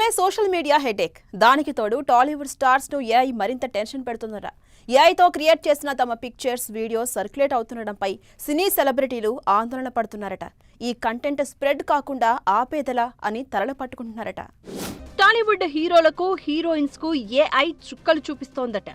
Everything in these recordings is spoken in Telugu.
అసలే సోషల్ మీడియా హెడేక్. దానికి తోడు టాలీవుడ్ స్టార్స్ ను ఏఐ మరింత టెన్షన్ పెడుతుందట. ఏఐతో క్రియేట్ చేసిన తమ పిక్చర్స్, వీడియోస్ సర్క్యులేట్ అవుతుండడంపై సినీ సెలబ్రిటీలు ఆందోళన పడుతున్నారట. ఈ కంటెంట్ స్ప్రెడ్ కాకుండా ఆపేదలా అని తలలు పట్టుకుంటున్నారట. టాలీవుడ్ హీరోలకు, హీరోయిన్స్ కు ఏఐ చుక్కలు చూపిస్తోందట.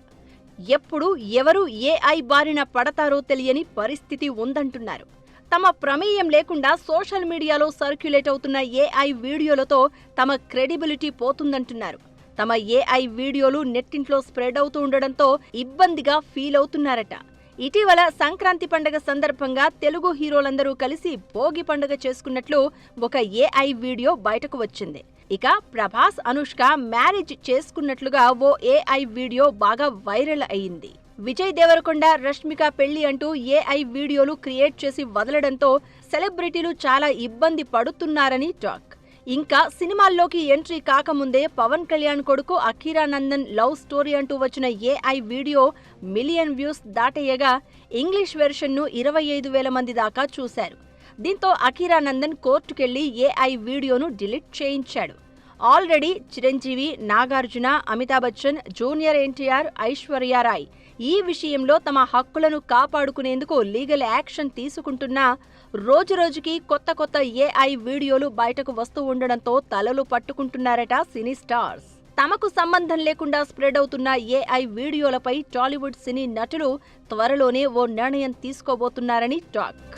ఎప్పుడు ఎవరు ఏఐ బారిన పడతారో తెలియని పరిస్థితి ఉందంటున్నారు. తమ ప్రమేయం లేకుండా సోషల్ మీడియాలో సర్క్యులేట్ అవుతున్న ఏఐ వీడియోలతో తమ క్రెడిబిలిటీ పోతుందంటున్నారు. తమ ఏఐ వీడియోలు నెట్టింట్లో స్ప్రెడ్ అవుతూ ఉండడంతో ఇబ్బందిగా ఫీల్ అవుతున్నారట. ఇటీవల సంక్రాంతి పండుగ సందర్భంగా తెలుగు హీరోలందరూ కలిసి భోగి పండుగ చేసుకున్నట్లు ఒక ఏఐ వీడియో బయటకు వచ్చింది. ఇక ప్రభాస్, అనుష్క మ్యారేజ్ చేసుకున్నట్లుగా ఓ ఏఐ వీడియో బాగా వైరల్ అయింది. విజయ్ దేవరకొండ, రష్మిక పెళ్లి అంటూ ఏఐ వీడియోలు క్రియేట్ చేసి వదలడంతో సెలబ్రిటీలు చాలా ఇబ్బంది పడుతున్నారని టాక్. ఇంకా సినిమాల్లోకి ఎంట్రీ కాకముందే పవన్ కళ్యాణ్ కొడుకు అఖీరా నందన్ లవ్ స్టోరీ అంటూ వచ్చిన ఏఐ వీడియో మిలియన్ వ్యూస్ దాటేయగా ఇంగ్లీష్ వెర్షన్ను 25,000 మంది దాకా చూశారు. దీంతో అఖీరా నందన్ కోర్టుకెళ్లి ఏఐ వీడియోను డిలీట్ చేయించాడు. Already Chiranjeevi, Nagarjuna, Amitabh Bachchan, junior NTR, Aishwarya Rai ఈ విషయంలో తమ హక్కులను కాపాడుకునేందుకు లీగల్ యాక్షన్ తీసుకుంటున్నా రోజురోజుకి కొత్త ఏఐ వీడియోలు బయటకు వస్తూ ఉండడంతో తలలు పట్టుకుంటున్నారట సినీ స్టార్స్. తమకు సంబంధం లేకుండా స్ప్రెడ్ అవుతున్న ఏఐ వీడియోలపై టాలీవుడ్ సినీ నటులు త్వరలోనే ఓ నిర్ణయం తీసుకోబోతున్నారని టాక్.